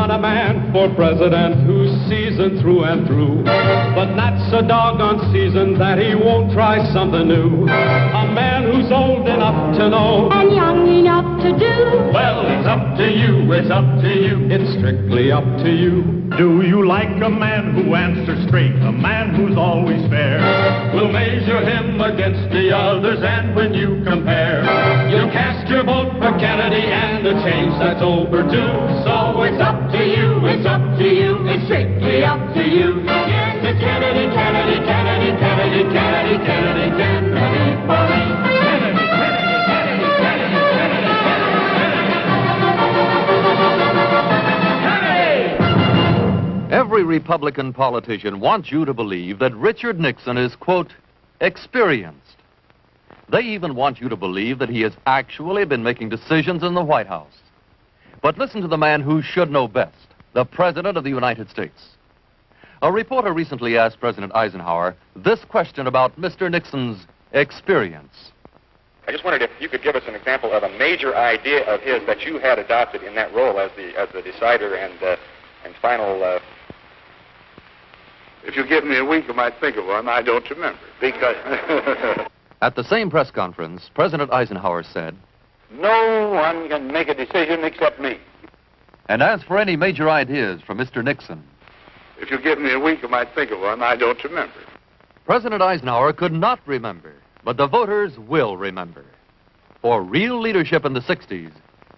want a man for president who's seasoned through and through, but not so doggone seasoned that he won't try something new. A man who's old enough to know and young enough to do. Well, it's up to you, it's up to you, it's strictly up to you. Do you like a man who answers straight, a man who's always fair? We'll measure him against the others, and when you compare, you'll cast your vote for Kennedy, and the change that's overdue. So it's up to you, it's up to you, it's strictly up to you. Yes, it's Kennedy, Kennedy, Kennedy, Kennedy, Kennedy, Kennedy, Kennedy for me. Kennedy, Kennedy, Kennedy, Kennedy, Kennedy, Kennedy. Every Republican politician wants you to believe that Richard Nixon is, quote, experienced. They even want you to believe that he has actually been making decisions in the White House. But listen to the man who should know best, the President of the United States. A reporter recently asked President Eisenhower this question about Mr. Nixon's experience. I just wondered if you could give us an example of a major idea of his that you had adopted in that role as the decider and final. If you give me a week, I might think of one. I don't remember because. At the same press conference, President Eisenhower said, "No one can make a decision except me." And as for any major ideas from Mr. Nixon, if you give me a week, I might think of one. I don't remember. President Eisenhower could not remember, but the voters will remember. For real leadership in the 60s,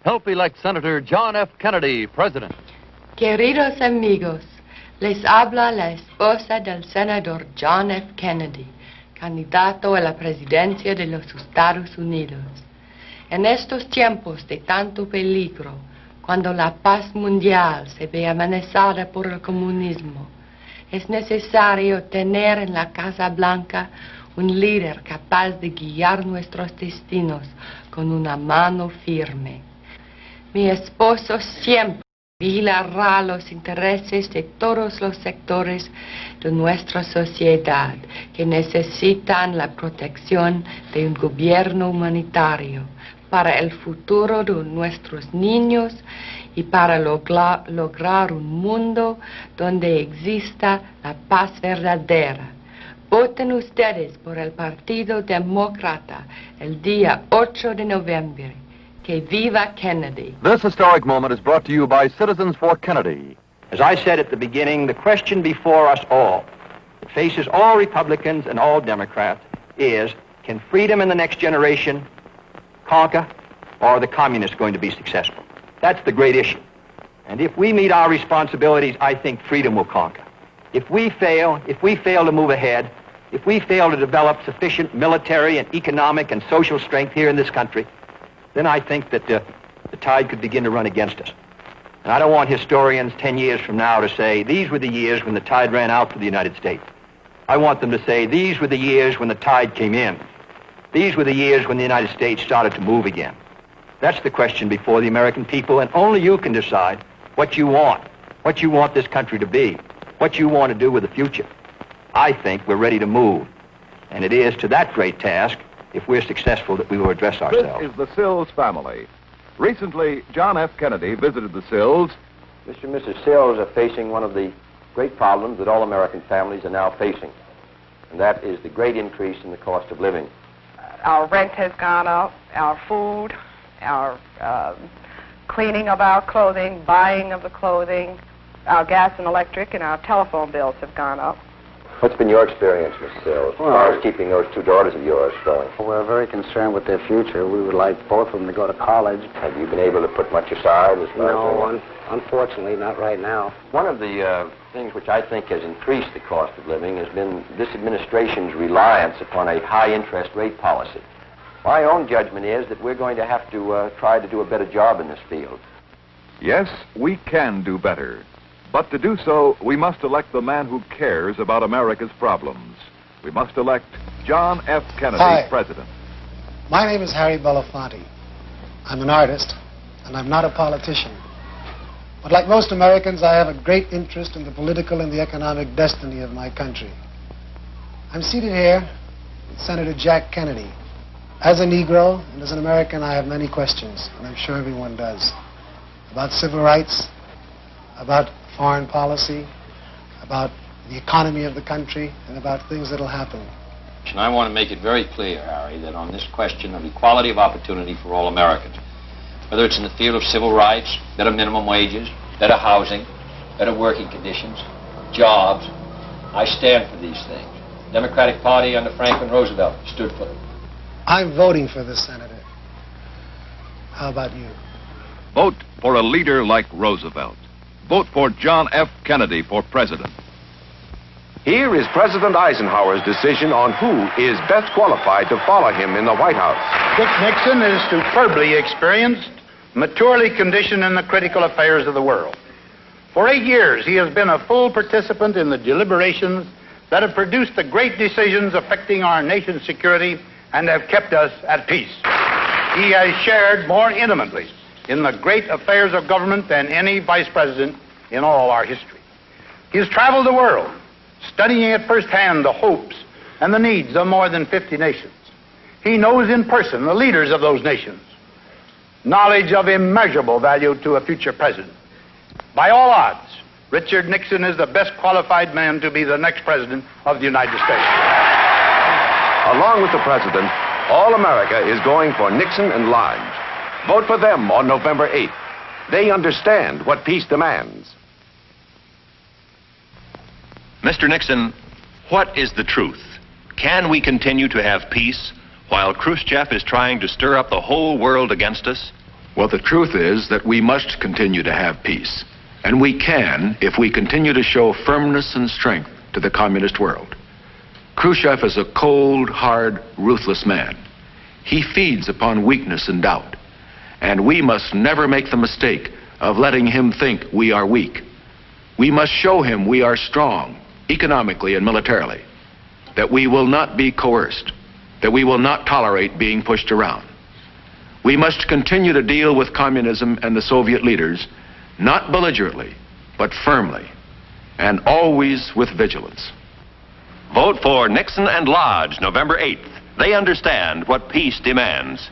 help elect Senator John F. Kennedy president. Queridos amigos, les habla la esposa del senador John F. Kennedy, candidato a la presidencia de los Estados Unidos. En estos tiempos de tanto peligro, cuando la paz mundial se ve amenazada por el comunismo, es necesario tener en la Casa Blanca un líder capaz de guiar nuestros destinos con una mano firme. Mi esposo siempre vigilará los intereses de todos los sectores de nuestra sociedad que necesitan la protección de un gobierno humanitario para el futuro de nuestros niños y para lograr un mundo donde exista la paz verdadera. Voten ustedes por el Partido Demócrata el día 8 de noviembre. Que viva Kennedy. This historic moment is brought to you by Citizens for Kennedy. As I said at the beginning, the question before us all, that faces all Republicans and all Democrats, is, can freedom in the next generation conquer, or are the communists going to be successful? That's the great issue. And if we meet our responsibilities, I think freedom will conquer. If we fail to move ahead, if we fail to develop sufficient military and economic and social strength here in this country, then I think that the tide could begin to run against us. And I don't want historians 10 years from now to say, these were the years when the tide ran out for the United States. I want them to say, these were the years when the tide came in. These were the years when the United States started to move again. That's the question before the American people, and only you can decide what you want this country to be, what you want to do with the future. I think we're ready to move, and it is to that great task, if we're successful, that we will address ourselves. This is the Sills family. Recently, John F. Kennedy visited the Sills. Mr. and Mrs. Sills are facing one of the great problems that all American families are now facing, and that is the great increase in the cost of living. Our rent has gone up, our food, our cleaning of our clothing, buying of the clothing, our gas and electric and our telephone bills have gone up. What's been your experience, Mr. Sills, as far as keeping those two daughters of yours going? We're very concerned with their future. We would like both of them to go to college. Have you been able to put much aside? No, unfortunately, not right now. One of the things which I think has increased the cost of living has been this administration's reliance upon a high interest rate policy. My own judgment is that we're going to have to try to do a better job in this field. Yes, we can do better. But to do so, we must elect the man who cares about America's problems. We must elect John F. Kennedy president. My name is Harry Belafonte. I'm an artist, and I'm not a politician. But like most Americans, I have a great interest in the political and the economic destiny of my country. I'm seated here with Senator Jack Kennedy. As a Negro and as an American, I have many questions, and I'm sure everyone does, about civil rights, about foreign policy, about the economy of the country, and about things that'll happen. And I want to make it very clear, Harry, that on this question of equality of opportunity for all Americans, whether it's in the field of civil rights, better minimum wages, better housing, better working conditions, jobs, I stand for these things. The Democratic Party under Franklin Roosevelt stood for them. I'm voting for this, Senator. How about you? Vote for a leader like Roosevelt. Vote for John F. Kennedy for president. Here is President Eisenhower's decision on who is best qualified to follow him in the White House. Dick Nixon is superbly experienced, maturely conditioned in the critical affairs of the world. For 8 years, he has been a full participant in the deliberations that have produced the great decisions affecting our nation's security and have kept us at peace. He has shared more intimately in the great affairs of government than any vice president in all our history. He has traveled the world, studying at first hand the hopes and the needs of more than 50 nations. He knows in person the leaders of those nations, knowledge of immeasurable value to a future president. By all odds, Richard Nixon is the best qualified man to be the next president of the United States. Along with the president, all America is going for Nixon and Lodge. Vote for them on November 8th. They understand what peace demands. Mr. Nixon, what is the truth? Can we continue to have peace while Khrushchev is trying to stir up the whole world against us? Well, the truth is that we must continue to have peace. And we can if we continue to show firmness and strength to the communist world. Khrushchev is a cold, hard, ruthless man. He feeds upon weakness and doubt. And we must never make the mistake of letting him think we are weak. We must show him we are strong, economically and militarily, that we will not be coerced, that we will not tolerate being pushed around. We must continue to deal with communism and the Soviet leaders, not belligerently, but firmly, and always with vigilance. Vote for Nixon and Lodge November 8th. They understand what peace demands.